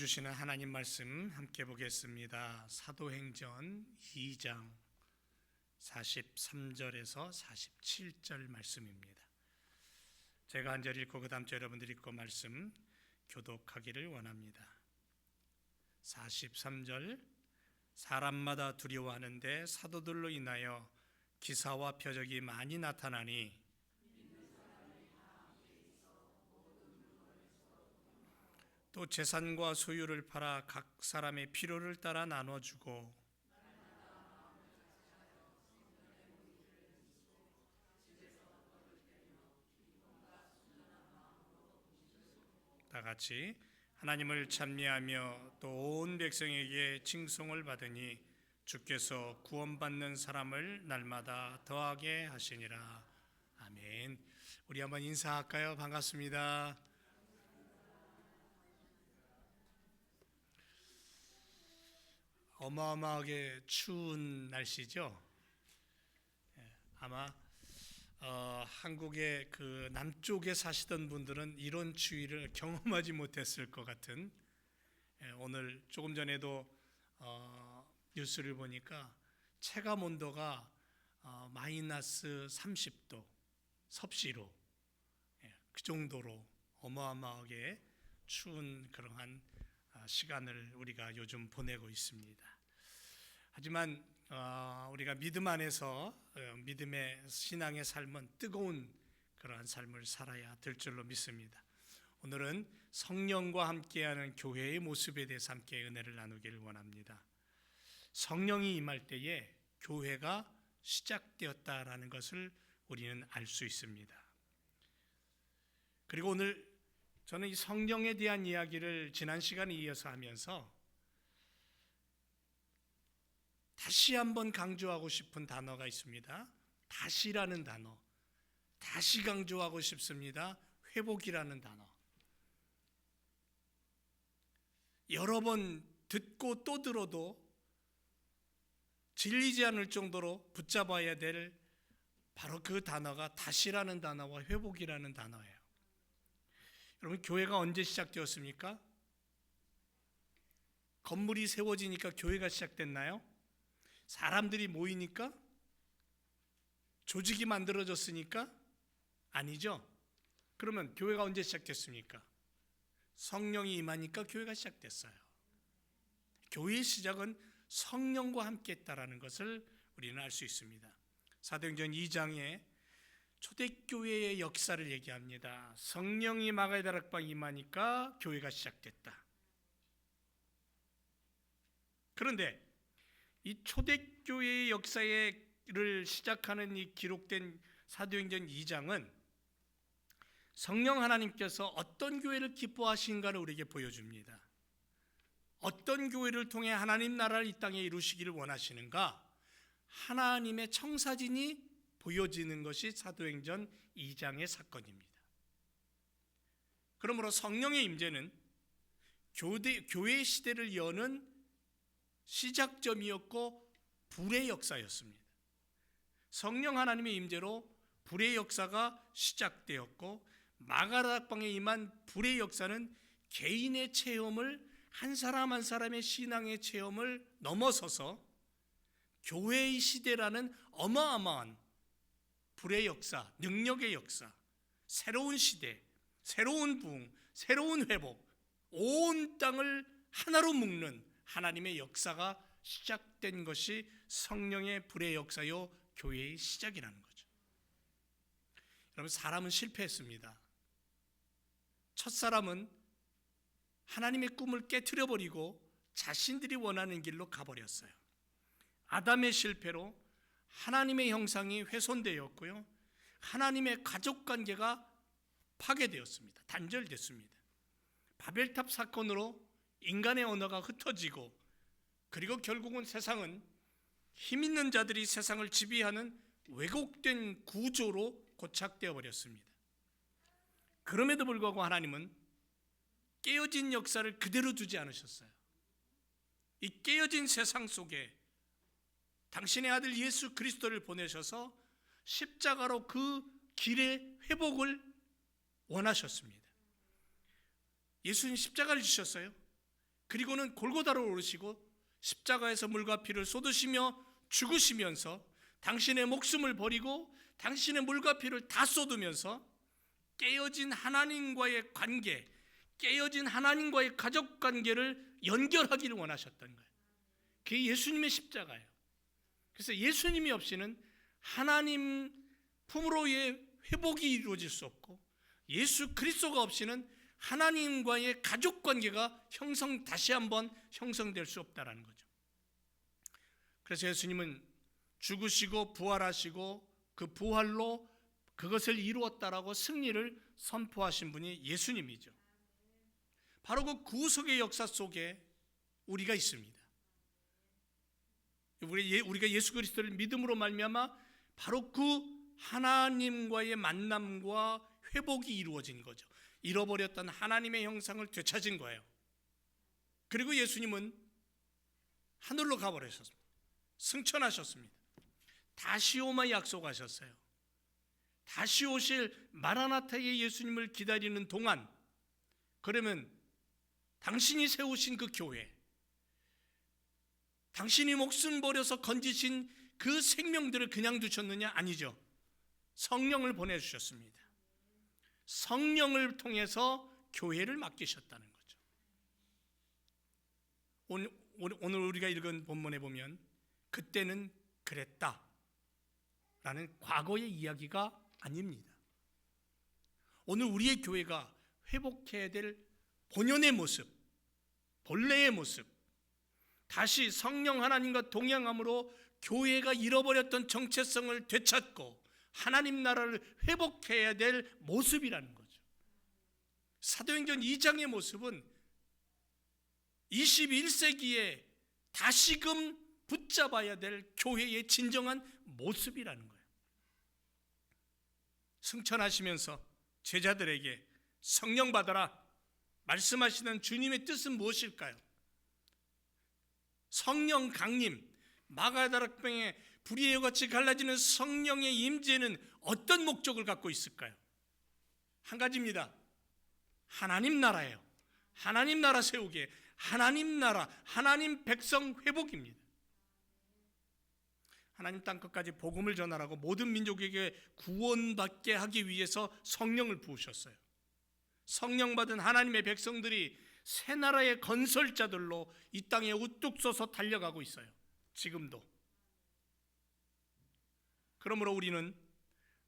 주시는 하나님 말씀 함께 보겠습니다. 사도행전 2장 43절에서 47절 말씀입니다. 제가 한 절 읽고 그 다음 절 여러분들이 읽고 말씀 교독하기를 원합니다. 43절, 사람마다 두려워하는데 사도들로 인하여 기사와 표적이 많이 나타나니 또 재산과 소유를 팔아 각 사람의 필요를 따라 나눠주고 다 같이 하나님을 찬미하며 또 온 백성에게 칭송을 받으니 주께서 구원받는 사람을 날마다 더하게 하시니라. 아멘. 우리 한번 인사할까요? 반갑습니다. 어마어마하게 추운 날씨죠. 아마 한국의 그 남쪽에 사시던 분들은 이런 추위를 경험하지 못했을 것 같은, 오늘 조금 전에도 뉴스를 보니까 체감 온도가 마이너스 30도 섭씨로, 그 정도로 어마어마하게 추운 그러한 시간을 우리가 요즘 보내고 있습니다. 하지만 우리가 믿음 안에서 믿음의 신앙의 삶은 뜨거운 그러한 삶을 살아야 될 줄로 믿습니다. 오늘은 성령과 함께하는 교회의 모습에 대해서 함께 은혜를 나누기를 원합니다. 성령이 임할 때에 교회가 시작되었다라는 것을 우리는 알 수 있습니다. 그리고 오늘 저는 이 성령에 대한 이야기를 지난 시간에 이어서 하면서 다시 한번 강조하고 싶은 단어가 있습니다. 다시라는 단어. 다시 강조하고 싶습니다. 회복이라는 단어. 여러 번 듣고 또 들어도 질리지 않을 정도로 붙잡아야 될 바로 그 단어가 다시라는 단어와 회복이라는 단어예요. 여러분, 교회가 언제 시작되었습니까? 건물이 세워지니까 교회가 시작됐나요? 사람들이 모이니까? 조직이 만들어졌으니까? 아니죠. 그러면 교회가 언제 시작됐습니까? 성령이 임하니까 교회가 시작됐어요. 교회의 시작은 성령과 함께 했다라는 것을 우리는 알 수 있습니다. 사도행전 2장에 초대교회의 역사를 얘기합니다. 성령이 마가다락방 임하니까 교회가 시작됐다. 그런데 이 초대교회의 역사를 시작하는 이 기록된 사도행전 2장은 성령 하나님께서 어떤 교회를 기뻐하신가를 우리에게 보여줍니다. 어떤 교회를 통해 하나님 나라를 이 땅에 이루시기를 원하시는가? 하나님의 청사진이 보여지는 것이 사도행전 2장의 사건입니다. 그러므로 성령의 임재는 교회 시대를 여는 시작점이었고 불의 역사였습니다. 성령 하나님의 임재로 불의 역사가 시작되었고, 마가다락방에 임한 불의 역사는 개인의 체험을, 한 사람 한 사람의 신앙의 체험을 넘어서서 교회의 시대라는 어마어마한 불의 역사, 능력의 역사, 새로운 시대, 새로운 부흥, 새로운 회복, 온 땅을 하나로 묶는 하나님의 역사가 시작된 것이 성령의 불의 역사요 교회의 시작이라는 거죠. 여러분, 사람은 실패했습니다. 첫사람은 하나님의 꿈을 깨트려버리고 자신들이 원하는 길로 가버렸어요. 아담의 실패로 하나님의 형상이 훼손되었고요, 하나님의 가족관계가 파괴되었습니다. 단절됐습니다. 바벨탑 사건으로 인간의 언어가 흩어지고, 그리고 결국은 세상은 힘 있는 자들이 세상을 지배하는 왜곡된 구조로 고착되어 버렸습니다. 그럼에도 불구하고 하나님은 깨어진 역사를 그대로 두지 않으셨어요. 이 깨어진 세상 속에 당신의 아들 예수 그리스도를 보내셔서 십자가로 그 길의 회복을 원하셨습니다. 예수님 십자가를 지셨어요. 그리고는 골고다로 오르시고 십자가에서 물과 피를 쏟으시며 죽으시면서 당신의 목숨을 버리고 당신의 물과 피를 다 쏟으면서 깨어진 하나님과의 관계, 깨어진 하나님과의 가족 관계를 연결하기를 원하셨던 거예요. 그게 예수님의 십자가예요. 그래서 예수님이 없이는 하나님 품으로의 회복이 이루어질 수 없고, 예수 그리스도가 없이는 하나님과의 가족 관계가 다시 한번 형성될 수 없다라는 거죠. 그래서 예수님은 죽으시고 부활하시고 그 부활로 그것을 이루었다라고 승리를 선포하신 분이 예수님이죠. 바로 그 구속의 역사 속에 우리가 있습니다. 우리가 예수 그리스도를 믿음으로 말미암아 바로 그 하나님과의 만남과 회복이 이루어진 거죠. 잃어버렸던 하나님의 형상을 되찾은 거예요. 그리고 예수님은 하늘로 가버리셨습니다. 승천하셨습니다. 다시 오마 약속하셨어요. 다시 오실 마라나타의 예수님을 기다리는 동안, 그러면 당신이 세우신 그 교회, 당신이 목숨 버려서 건지신 그 생명들을 그냥 두셨느냐? 아니죠. 성령을 보내주셨습니다. 성령을 통해서 교회를 맡기셨다는 거죠. 오늘 우리가 읽은 본문에 보면 그때는 그랬다 라는 과거의 이야기가 아닙니다. 오늘 우리의 교회가 회복해야 될 본연의 모습, 본래의 모습, 다시 성령 하나님과 동행함으로 교회가 잃어버렸던 정체성을 되찾고 하나님 나라를 회복해야 될 모습이라는 거죠. 사도행전 2장의 모습은 21세기에 다시금 붙잡아야 될 교회의 진정한 모습이라는 거예요. 승천하시면서 제자들에게 성령 받아라 말씀하시는 주님의 뜻은 무엇일까요? 성령 강림, 마가다락방에 불의의 같이 갈라지는 성령의 임재는 어떤 목적을 갖고 있을까요? 한 가지입니다. 하나님 나라예요. 하나님 나라 세우기, 하나님 나라, 하나님 백성 회복입니다. 하나님 땅 끝까지 복음을 전하라고 모든 민족에게 구원받게 하기 위해서 성령을 부으셨어요. 성령 받은 하나님의 백성들이 새 나라의 건설자들로 이 땅에 우뚝 서서 달려가고 있어요. 지금도. 그러므로 우리는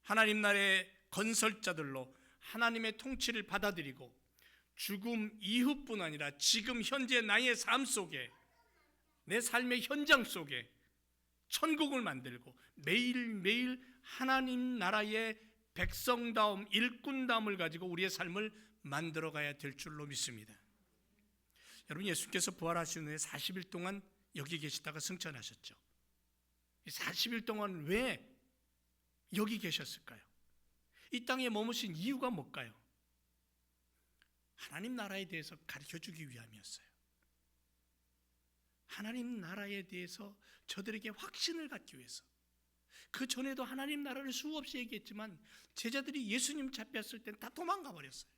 하나님 나라의 건설자들로 하나님의 통치를 받아들이고 죽음 이후뿐 아니라 지금 현재 나의 삶 속에, 내 삶의 현장 속에 천국을 만들고 매일매일 하나님 나라의 백성다움, 일꾼다움을 가지고 우리의 삶을 만들어가야 될 줄로 믿습니다. 여러분, 예수께서 부활하신 후에 40일 동안 여기 계시다가 승천하셨죠. 40일 동안 왜 여기 계셨을까요? 이 땅에 머무신 이유가 뭘까요? 하나님 나라에 대해서 가르쳐주기 위함이었어요. 하나님 나라에 대해서 저들에게 확신을 갖기 위해서. 그 전에도 하나님 나라를 수없이 얘기했지만 제자들이 예수님 잡혔을 땐 다 도망가 버렸어요.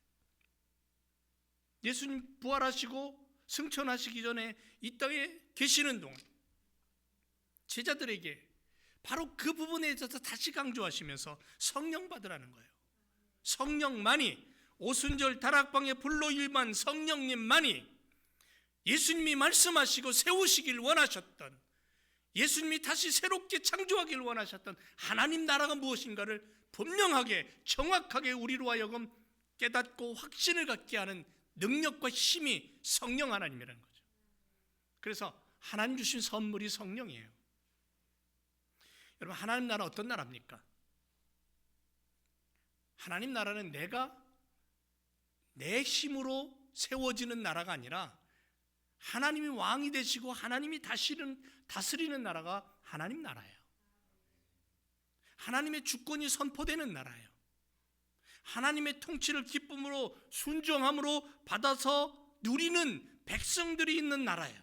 예수님 부활하시고 승천하시기 전에 이 땅에 계시는 동안 제자들에게 바로 그 부분에 있어서 다시 강조하시면서 성령 받으라는 거예요. 성령만이, 오순절 다락방의 불로 일만 성령님만이 예수님이 말씀하시고 세우시길 원하셨던, 예수님이 다시 새롭게 창조하길 원하셨던 하나님 나라가 무엇인가를 분명하게 정확하게 우리로 하여금 깨닫고 확신을 갖게 하는 능력과 힘이 성령 하나님이라는 거죠. 그래서 하나님 주신 선물이 성령이에요. 여러분, 하나님 나라 어떤 나라입니까? 하나님 나라는 내가 내 힘으로 세워지는 나라가 아니라 하나님이 왕이 되시고 하나님이 다스리는 나라가 하나님 나라예요. 하나님의 주권이 선포되는 나라예요. 하나님의 통치를 기쁨으로 순종함으로 받아서 누리는 백성들이 있는 나라예요.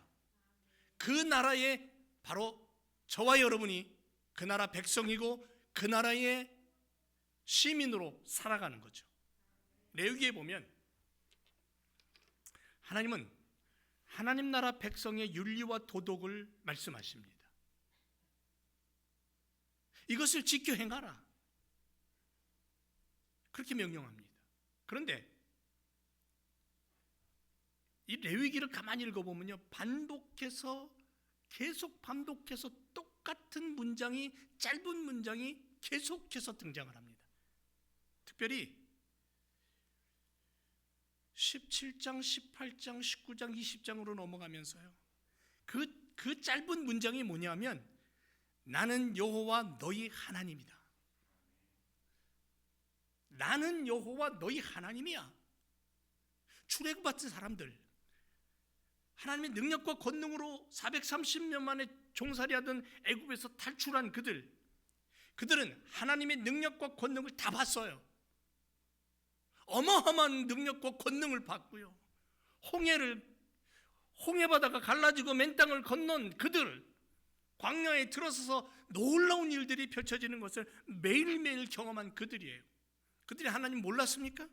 그 나라에 바로 저와 여러분이 그 나라 백성이고 그 나라의 시민으로 살아가는 거죠. 레위기에 보면 하나님은 하나님 나라 백성의 윤리와 도덕을 말씀하십니다. 이것을 지켜 행하라, 그렇게 명령합니다. 그런데 이 레위기를 가만히 읽어보면요, 계속 반복해서 똑같은 문장이, 짧은 문장이 계속해서 등장을 합니다. 특별히 17장, 18장, 19장, 20장으로 넘어가면서요, 그 짧은 문장이 뭐냐면, 나는 여호와 너희 하나님이다. 나는 여호와 너희 하나님이야. 출애굽받은 사람들, 하나님의 능력과 권능으로 430년 만에 종살이하던 애굽에서 탈출한 그들은 하나님의 능력과 권능을 다 봤어요. 어마어마한 능력과 권능을 봤고요, 홍해바다가 갈라지고 맨 땅을 건넌 그들, 광야에 들어서서 놀라운 일들이 펼쳐지는 것을 매일매일 경험한 그들이에요. 그들이 하나님 몰랐습니까?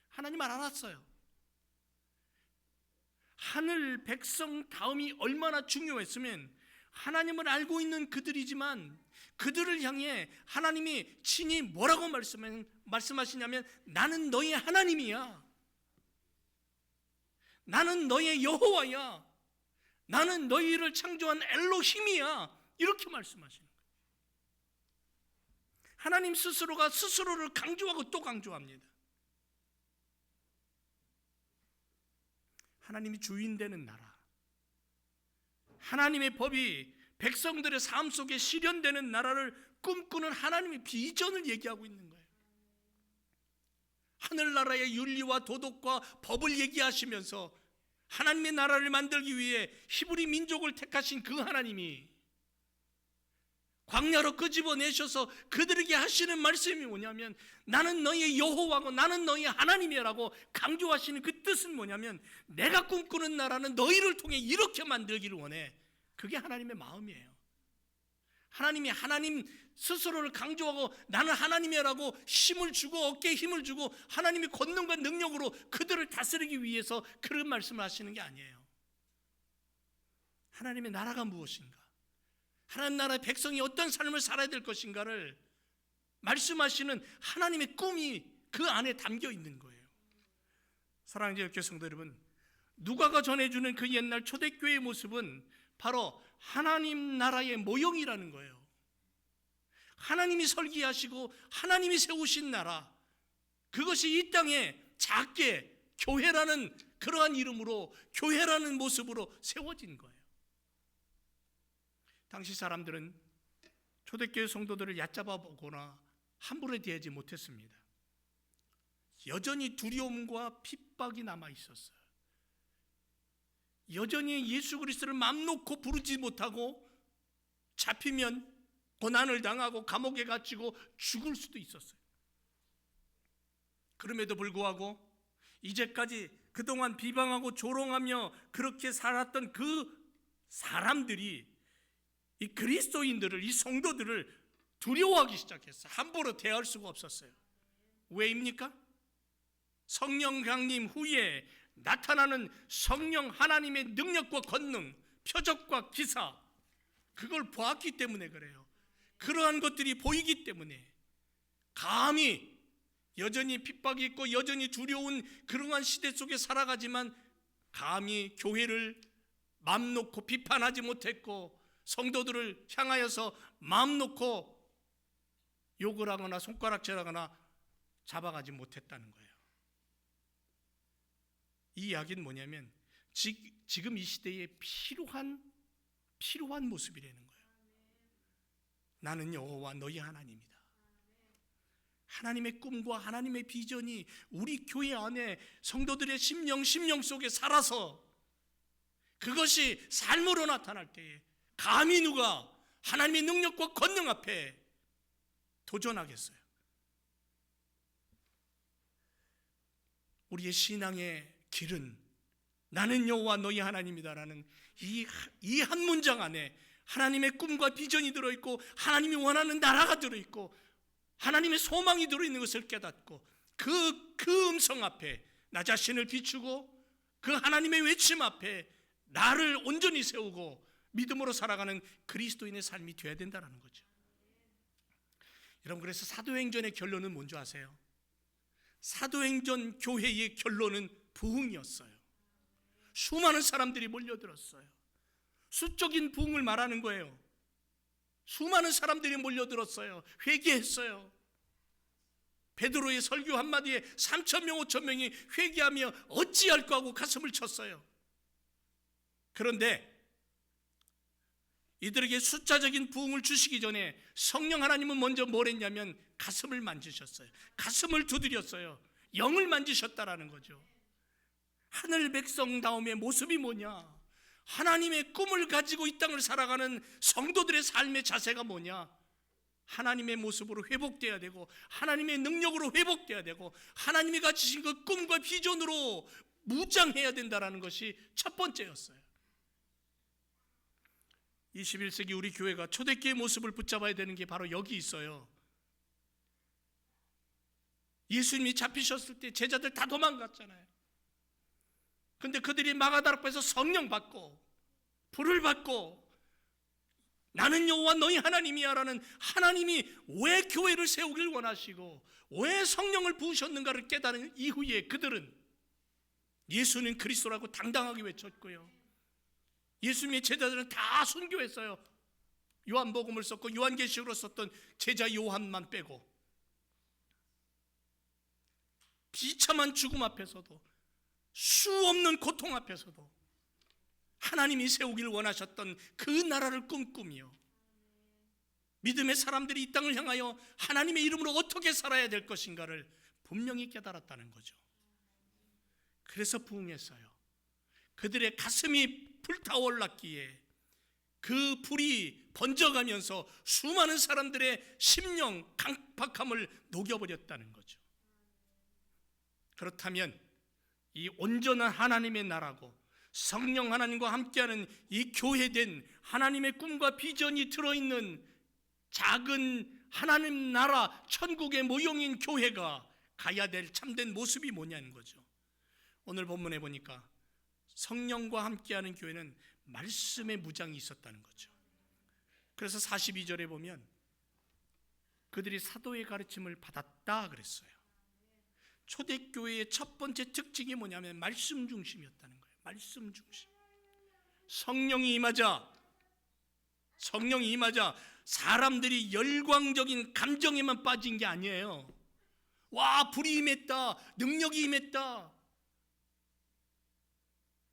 하나님을 알았어요. 하늘 백성 다음이 얼마나 중요했으면, 하나님을 알고 있는 그들이지만 그들을 향해 하나님이 친히 뭐라고 말씀하시냐면, 나는 너희 하나님이야, 나는 너의 여호와야, 나는 너희를 창조한 엘로힘이야, 이렇게 말씀하시는 거예요. 하나님 스스로가 스스로를 강조하고 또 강조합니다. 하나님이 주인 되는 나라, 하나님의 법이 백성들의 삶 속에 실현되는 나라를 꿈꾸는 하나님의 비전을 얘기하고 있는 거예요. 하늘나라의 윤리와 도덕과 법을 얘기하시면서 하나님의 나라를 만들기 위해 히브리 민족을 택하신 그 하나님이 광야로 끄집어내셔서 그들에게 하시는 말씀이 뭐냐면, 나는 너희의 여호와고 나는 너희의 하나님이라고 강조하시는 그 뜻은 뭐냐면, 내가 꿈꾸는 나라는 너희를 통해 이렇게 만들기를 원해. 그게 하나님의 마음이에요. 하나님이 하나님 스스로를 강조하고 나는 하나님이라고 힘을 주고, 어깨에 힘을 주고 하나님의 권능과 능력으로 그들을 다스리기 위해서 그런 말씀을 하시는 게 아니에요. 하나님의 나라가 무엇인가, 하나님 나라의 백성이 어떤 삶을 살아야 될 것인가를 말씀하시는 하나님의 꿈이 그 안에 담겨 있는 거예요. 사랑하는 교회 성도 여러분, 누가가 전해주는 그 옛날 초대교회의 모습은 바로 하나님 나라의 모형이라는 거예요. 하나님이 설계하시고 하나님이 세우신 나라, 그것이 이 땅에 작게 교회라는 그러한 이름으로, 교회라는 모습으로 세워진 거예요. 당시 사람들은 초대교회 성도들을 얕잡아 보거나 함부로 대하지 못했습니다. 여전히 두려움과 핍박이 남아 있었어요. 여전히 예수 그리스도를 맘 놓고 부르지 못하고 잡히면 고난을 당하고 감옥에 갇히고 죽을 수도 있었어요. 그럼에도 불구하고 이제까지 그동안 비방하고 조롱하며 그렇게 살았던 그 사람들이 이 그리스도인들을, 이 성도들을 두려워하기 시작했어요. 함부로 대할 수가 없었어요. 왜입니까? 성령 강림 후에 나타나는 성령 하나님의 능력과 권능, 표적과 기사, 그걸 보았기 때문에 그래요. 그러한 것들이 보이기 때문에 감히 여전히 핍박이 있고 여전히 두려운 그러한 시대 속에 살아가지만 감히 교회를 맘 놓고 비판하지 못했고, 성도들을 향하여서 마음 놓고 욕을 하거나 손가락질하거나 잡아가지 못했다는 거예요. 이 이야기는 뭐냐면 지금 이 시대에 필요한 모습이라는 거예요. 나는 여호와 너희 하나님이다. 하나님의 꿈과 하나님의 비전이 우리 교회 안에 성도들의 심령 속에 살아서 그것이 삶으로 나타날 때에 감히 누가 하나님의 능력과 권능 앞에 도전하겠어요? 우리의 신앙의 길은 나는 여호와 너희 하나님이다라는 이 한 문장 안에 하나님의 꿈과 비전이 들어있고 하나님이 원하는 나라가 들어있고 하나님의 소망이 들어있는 것을 깨닫고 그 음성 앞에 나 자신을 비추고 그 하나님의 외침 앞에 나를 온전히 세우고 믿음으로 살아가는 그리스도인의 삶이 되어야 된다는 거죠. 여러분, 그래서 사도행전의 결론은 뭔지 아세요? 사도행전 교회의 결론은 부흥이었어요. 수많은 사람들이 몰려들었어요. 수적인 부흥을 말하는 거예요. 수많은 사람들이 몰려들었어요. 회개했어요. 베드로의 설교 한마디에 3,000명 5,000명이 회개하며 어찌할까 하고 가슴을 쳤어요. 그런데 이들에게 숫자적인 부흥을 주시기 전에 성령 하나님은 먼저 뭘 했냐면 가슴을 만지셨어요. 가슴을 두드렸어요. 영을 만지셨다라는 거죠. 하늘 백성다움의 모습이 뭐냐? 하나님의 꿈을 가지고 이 땅을 살아가는 성도들의 삶의 자세가 뭐냐? 하나님의 모습으로 회복돼야 되고 하나님의 능력으로 회복돼야 되고 하나님이 가지신 그 꿈과 비전으로 무장해야 된다는 것이 첫 번째였어요. 21세기 우리 교회가 초대교회의 모습을 붙잡아야 되는 게 바로 여기 있어요. 예수님이 잡히셨을 때 제자들 다 도망갔잖아요. 근데 그들이 마가다락 배에서 성령 받고 불을 받고 나는 여호와 너희 하나님이야 라는 하나님이 왜 교회를 세우길 원하시고 왜 성령을 부으셨는가를 깨달은 이후에 그들은 예수는 그리스도라고 당당하게 외쳤고요. 예수님의 제자들은 다 순교했어요. 요한복음을 썼고 요한계시록으로 썼던 제자 요한만 빼고. 비참한 죽음 앞에서도 수 없는 고통 앞에서도 하나님이 세우길 원하셨던 그 나라를 꿈꾸며 믿음의 사람들이 이 땅을 향하여 하나님의 이름으로 어떻게 살아야 될 것인가를 분명히 깨달았다는 거죠. 그래서 부흥했어요. 그들의 가슴이 불타올랐기에 그 불이 번져가면서 수많은 사람들의 심령 강팍함을 녹여버렸다는 거죠. 그렇다면 이 온전한 하나님의 나라고 성령 하나님과 함께하는 이 교회된 하나님의 꿈과 비전이 들어있는 작은 하나님 나라 천국의 모형인 교회가 가야 될 참된 모습이 뭐냐는 거죠. 오늘 본문에 보니까 성령과 함께하는 교회는 말씀의 무장이 있었다는 거죠. 그래서 42절에 보면 그들이 사도의 가르침을 받았다 그랬어요. 초대교회의 첫 번째 특징이 뭐냐면 말씀 중심이었다는 거예요. 말씀 중심. 성령이 임하자 사람들이 열광적인 감정에만 빠진 게 아니에요. 와, 불이 임했다, 능력이 임했다,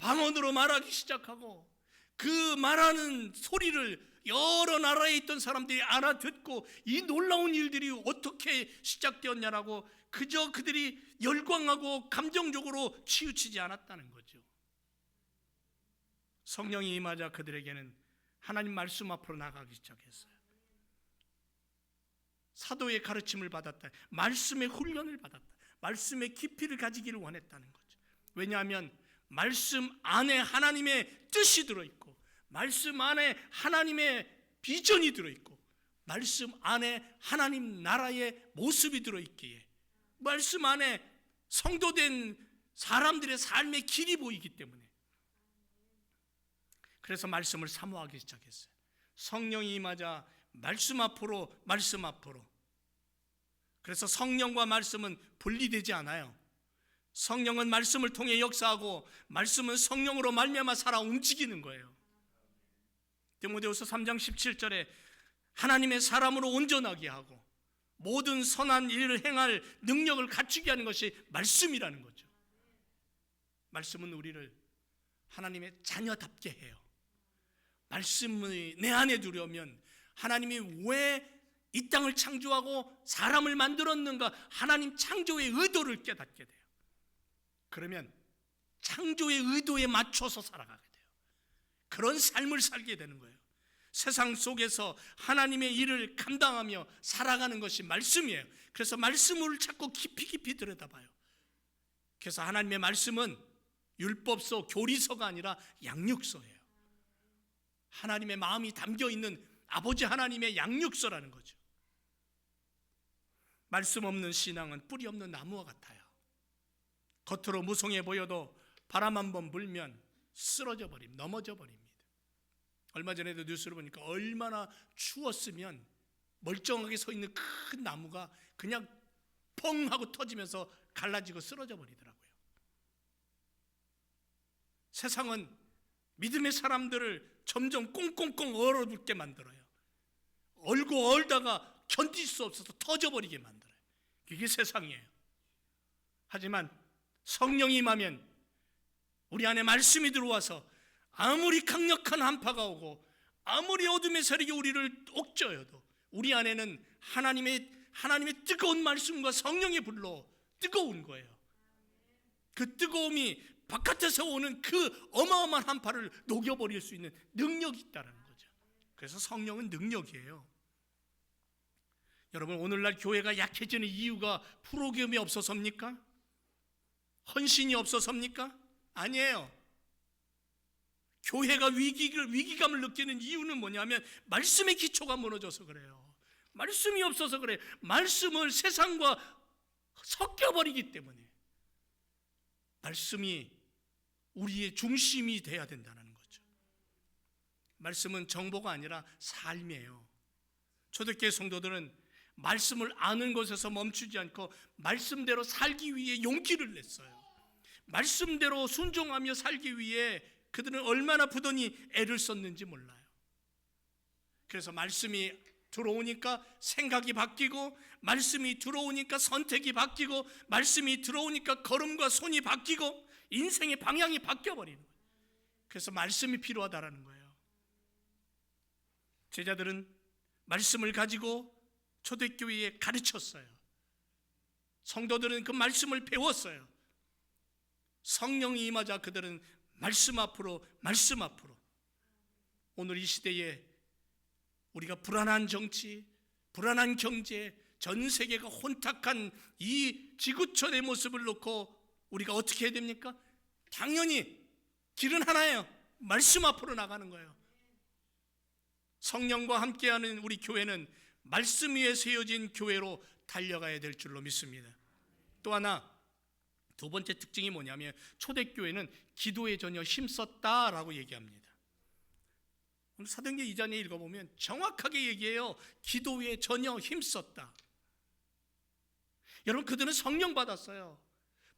방언으로 말하기 시작하고 그 말하는 소리를 여러 나라에 있던 사람들이 알아듣고 이 놀라운 일들이 어떻게 시작되었냐라고 그저 그들이 열광하고 감정적으로 치우치지 않았다는 거죠. 성령이 임하자 그들에게는 하나님 말씀 앞으로 나가기 시작했어요. 사도의 가르침을 받았다. 말씀의 훈련을 받았다. 말씀의 깊이를 가지기를 원했다는 거죠. 왜냐하면 말씀 안에 하나님의 뜻이 들어있고 말씀 안에 하나님의 비전이 들어있고 말씀 안에 하나님 나라의 모습이 들어있기에 말씀 안에 성도된 사람들의 삶의 길이 보이기 때문에 그래서 말씀을 사모하기 시작했어요. 성령이 임하자 말씀 앞으로. 그래서 성령과 말씀은 분리되지 않아요. 성령은 말씀을 통해 역사하고 말씀은 성령으로 말미암아 살아 움직이는 거예요. 디모데후서 3장 17절에 하나님의 사람으로 온전하게 하고 모든 선한 일을 행할 능력을 갖추게 하는 것이 말씀이라는 거죠. 말씀은 우리를 하나님의 자녀답게 해요. 말씀이 내 안에 들어오면 하나님이 왜 이 땅을 창조하고 사람을 만들었는가 하나님 창조의 의도를 깨닫게 돼요. 그러면 창조의 의도에 맞춰서 살아가게 돼요. 그런 삶을 살게 되는 거예요. 세상 속에서 하나님의 일을 감당하며 살아가는 것이 말씀이에요. 그래서 말씀을 자꾸 깊이 들여다봐요. 그래서 하나님의 말씀은 율법서, 교리서가 아니라 양육서예요. 하나님의 마음이 담겨있는 아버지 하나님의 양육서라는 거죠. 말씀 없는 신앙은 뿌리 없는 나무와 같아요. 겉으로 무성해 보여도 바람 한번 불면 쓰러져 버립니다. 넘어져 버립니다. 얼마 전에도 뉴스를 보니까 얼마나 추웠으면 멀쩡하게 서 있는 큰 나무가 그냥 펑 하고 터지면서 갈라지고 쓰러져 버리더라고요. 세상은 믿음의 사람들을 점점 꽁꽁꽁 얼어붙게 만들어요. 얼고 얼다가 견딜 수 없어서 터져버리게 만들어요. 이게 세상이에요. 하지만 성령이 임하면 우리 안에 말씀이 들어와서 아무리 강력한 한파가 오고 아무리 어둠의 세력이 우리를 옥죄어도 우리 안에는 하나님의 뜨거운 말씀과 성령의 불로 뜨거운 거예요. 그 뜨거움이 바깥에서 오는 그 어마어마한 한파를 녹여버릴 수 있는 능력이 있다는 거죠. 그래서 성령은 능력이에요. 여러분, 오늘날 교회가 약해지는 이유가 프로그램이 없어서입니까? 헌신이 없어서입니까? 아니에요. 교회가 위기감을 느끼는 이유는 뭐냐면 말씀의 기초가 무너져서 그래요. 말씀이 없어서 그래요. 말씀을 세상과 섞여버리기 때문에 말씀이 우리의 중심이 돼야 된다는 거죠. 말씀은 정보가 아니라 삶이에요. 초대교회 성도들은 말씀을 아는 것에서 멈추지 않고 말씀대로 살기 위해 용기를 냈어요. 말씀대로 순종하며 살기 위해 그들은 얼마나 부단히 애를 썼는지 몰라요. 그래서 말씀이 들어오니까 생각이 바뀌고, 말씀이 들어오니까 선택이 바뀌고, 말씀이 들어오니까 걸음과 손이 바뀌고, 인생의 방향이 바뀌어버리는 거예요. 그래서 말씀이 필요하다라는 거예요. 제자들은 말씀을 가지고 초대교회에 가르쳤어요. 성도들은 그 말씀을 배웠어요. 성령이 임하자 그들은 말씀 앞으로 오늘 이 시대에 우리가 불안한 정치, 불안한 경제, 전 세계가 혼탁한 이 지구촌의 모습을 놓고 우리가 어떻게 해야 됩니까? 당연히 길은 하나예요. 말씀 앞으로 나가는 거예요. 성령과 함께하는 우리 교회는 말씀 위에 세워진 교회로 달려가야 될 줄로 믿습니다. 또 하나, 두 번째 특징이 뭐냐면 초대교회는 기도에 전혀 힘썼다라고 얘기합니다. 오늘 사도행전 2장에 읽어보면 정확하게 얘기해요. 기도에 전혀 힘썼다. 여러분, 그들은 성령 받았어요.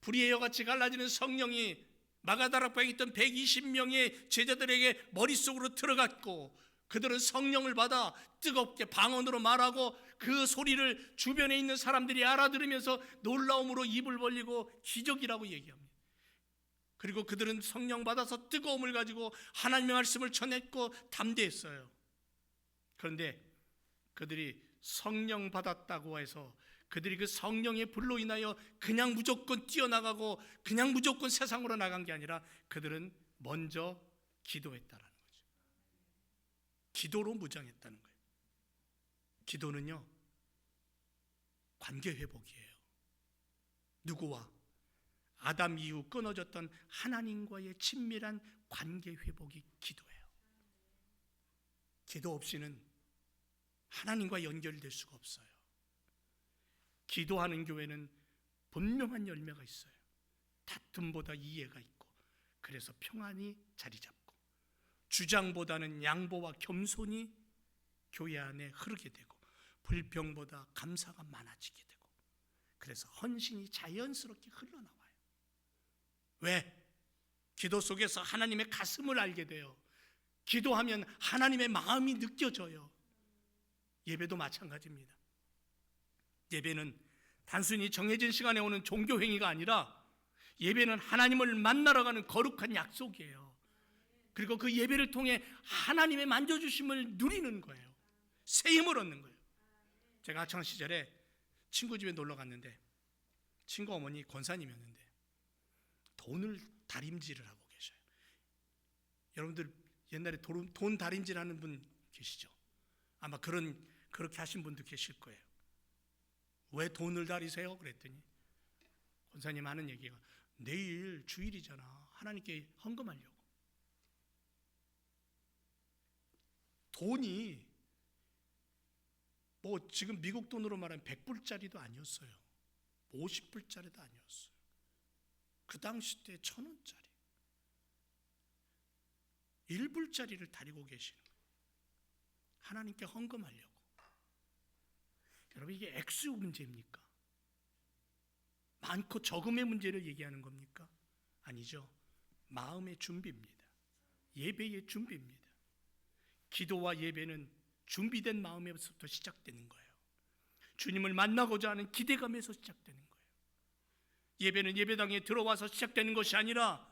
불의 여같이 갈라지는 성령이 마가다락방에 있던 120명의 제자들에게 머릿속으로 들어갔고, 그들은 성령을 받아 뜨겁게 방언으로 말하고 그 소리를 주변에 있는 사람들이 알아들으면서 놀라움으로 입을 벌리고 기적이라고 얘기합니다. 그리고 그들은 성령 받아서 뜨거움을 가지고 하나님의 말씀을 전했고 담대했어요. 그런데 그들이 성령 받았다고 해서 그들이 그 성령의 불로 인하여 그냥 무조건 뛰어나가고 그냥 무조건 세상으로 나간 게 아니라 그들은 먼저 기도했다라는 거죠. 기도로 무장했다는 거예요. 기도는요, 관계 회복이에요. 누구와? 아담 이후 끊어졌던 하나님과의 친밀한 관계 회복이 기도예요. 기도 없이는 하나님과 연결될 수가 없어요. 기도하는 교회는 분명한 열매가 있어요. 다툼보다 이해가 있고, 그래서 평안이 자리 잡고, 주장보다는 양보와 겸손이 교회 안에 흐르게 되고, 불평보다 감사가 많아지게 되고, 그래서 헌신이 자연스럽게 흘러나와요. 왜? 기도 속에서 하나님의 가슴을 알게 돼요. 기도하면 하나님의 마음이 느껴져요. 예배도 마찬가지입니다. 예배는 단순히 정해진 시간에 오는 종교 행위가 아니라 예배는 하나님을 만나러 가는 거룩한 약속이에요. 그리고 그 예배를 통해 하나님의 만져주심을 누리는 거예요. 새 힘을 얻는 거예요. 제가 학창 시절에 친구 집에 놀러 갔는데 친구 어머니 권사님이었는데 돈을 다림질을 하고 계셔요. 여러분들 옛날에 돈 다림질 하는 분 계시죠? 아마 그렇게 하신 분도 계실 거예요. 왜 돈을 다리세요? 그랬더니 권사님 하는 얘기가 내일 주일이잖아. 하나님께 헌금하려고. 돈이 뭐 지금 미국 돈으로 말하면 100불짜리도 아니었어요. 50불짜리도 아니었어요. 그 당시 때 1,000원짜리. 일불짜리를 다리고 계시는 거예요. 하나님께 헌금하려고. 여러분, 이게 액수 문제입니까? 많고 적음의 문제를 얘기하는 겁니까? 아니죠. 마음의 준비입니다. 예배의 준비입니다. 기도와 예배는 준비된 마음에서부터 시작되는 거예요. 주님을 만나고자 하는 기대감에서 시작되는 거예요. 예배는 예배당에 들어와서 시작되는 것이 아니라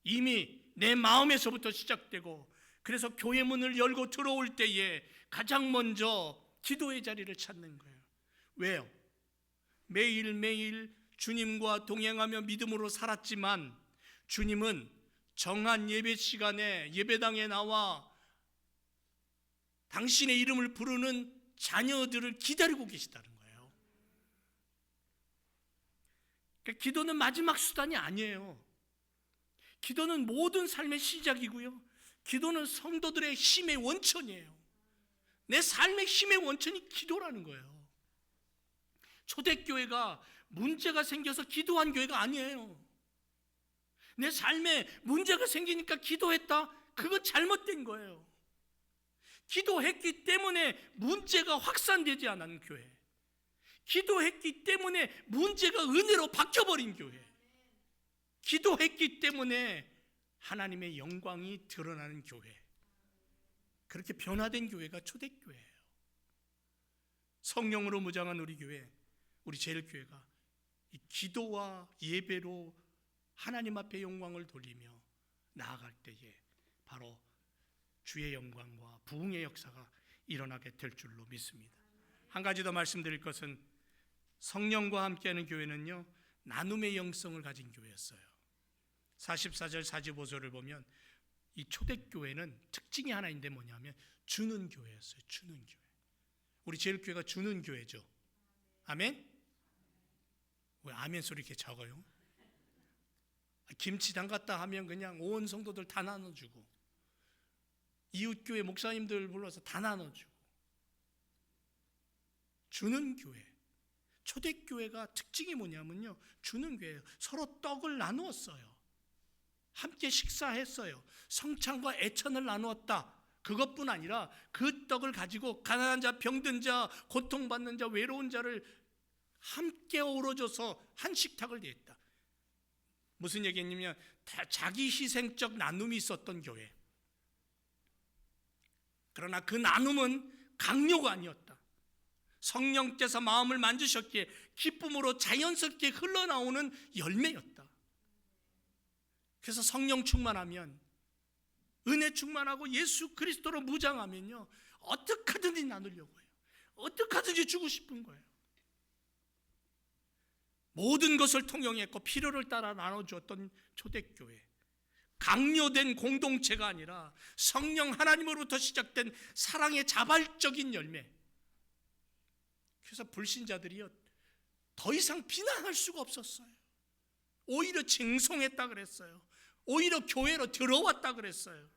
이미 내 마음에서부터 시작되고, 그래서 교회 문을 열고 들어올 때에 가장 먼저 기도의 자리를 찾는 거예요. 왜요? 매일매일 주님과 동행하며 믿음으로 살았지만 주님은 정한 예배 시간에 예배당에 나와 당신의 이름을 부르는 자녀들을 기다리고 계시다는 거예요. 그러니까 기도는 마지막 수단이 아니에요. 기도는 모든 삶의 시작이고요. 기도는 성도들의 힘의 원천이에요. 내 삶의 힘의 원천이 기도라는 거예요. 초대교회가 문제가 생겨서 기도한 교회가 아니에요. 내 삶에 문제가 생기니까 기도했다? 그건 잘못된 거예요. 기도했기 때문에 문제가 확산되지 않은 교회, 기도했기 때문에 문제가 은혜로 바뀌어버린 교회, 기도했기 때문에 하나님의 영광이 드러나는 교회, 그렇게 변화된 교회가 초대교회예요. 성령으로 무장한 우리 교회, 우리 제일교회가 이 기도와 예배로 하나님 앞에 영광을 돌리며 나아갈 때에 바로 주의 영광과 부흥의 역사가 일어나게 될 줄로 믿습니다. 한 가지 더 말씀드릴 것은, 성령과 함께하는 교회는요, 나눔의 영성을 가진 교회였어요. 44절 45절을 보면 이 초대교회는 특징이 하나 있는데 뭐냐면 주는 교회였어요. 주는 교회. 우리 제일교회가 주는 교회죠. 아멘? 왜 아멘 소리 이렇게 작아요? 김치 담갔다 하면 그냥 온 성도들 다 나눠주고, 이웃교회 목사님들 불러서 다 나눠주고, 주는 교회. 초대교회가 특징이 뭐냐면요, 주는 교회예요. 서로 떡을 나누었어요. 함께 식사했어요. 성찬과 애천을 나누었다. 그것뿐 아니라 그 떡을 가지고 가난한 자, 병든 자, 고통받는 자, 외로운 자를 함께 어우러져서 한 식탁을 냈다. 무슨 얘기냐면 자기 희생적 나눔이 있었던 교회. 그러나 그 나눔은 강요가 아니었다. 성령께서 마음을 만지셨기에 기쁨으로 자연스럽게 흘러나오는 열매였다. 그래서 성령 충만하면, 은혜 충만하고 예수 그리스도로 무장하면요, 어떻게 하든지 나누려고 해요. 어떻게 하든지 주고 싶은 거예요. 모든 것을 통용했고 필요를 따라 나눠주었던 초대교회, 강요된 공동체가 아니라 성령 하나님으로부터 시작된 사랑의 자발적인 열매. 그래서 불신자들이요, 더 이상 비난할 수가 없었어요. 오히려 칭송했다 그랬어요. 오히려 교회로 들어왔다 그랬어요.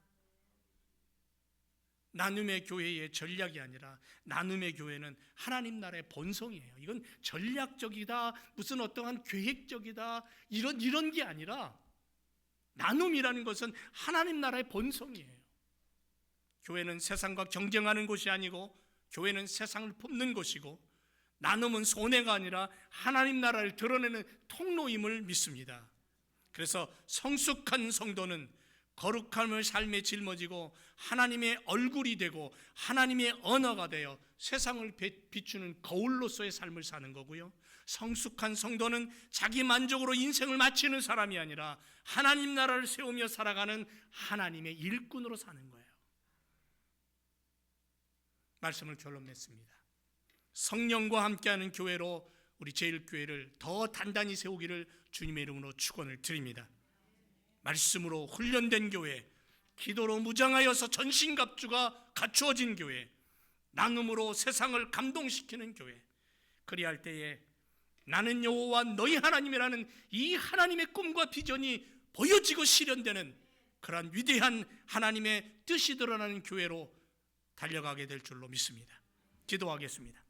나눔의 교회의 전략이 아니라 나눔의 교회는 하나님 나라의 본성이에요. 이건 전략적이다, 무슨 어떠한 계획적이다, 이런 게 아니라 나눔이라는 것은 하나님 나라의 본성이에요. 교회는 세상과 경쟁하는 곳이 아니고, 교회는 세상을 품는 곳이고, 나눔은 손해가 아니라 하나님 나라를 드러내는 통로임을 믿습니다. 그래서 성숙한 성도는 거룩함을 삶에 짊어지고 하나님의 얼굴이 되고 하나님의 언어가 되어 세상을 비추는 거울로서의 삶을 사는 거고요, 성숙한 성도는 자기 만족으로 인생을 마치는 사람이 아니라 하나님 나라를 세우며 살아가는 하나님의 일꾼으로 사는 거예요. 말씀을 결론 맺습니다. 성령과 함께하는 교회로 우리 제일교회를 더 단단히 세우기를 주님의 이름으로 축원을 드립니다. 말씀으로 훈련된 교회, 기도로 무장하여서 전신갑주가 갖추어진 교회, 나눔으로 세상을 감동시키는 교회, 그리할 때에 나는 여호와 너희 하나님이라는 이 하나님의 꿈과 비전이 보여지고 실현되는 그러한 위대한 하나님의 뜻이 드러나는 교회로 달려가게 될 줄로 믿습니다. 기도하겠습니다.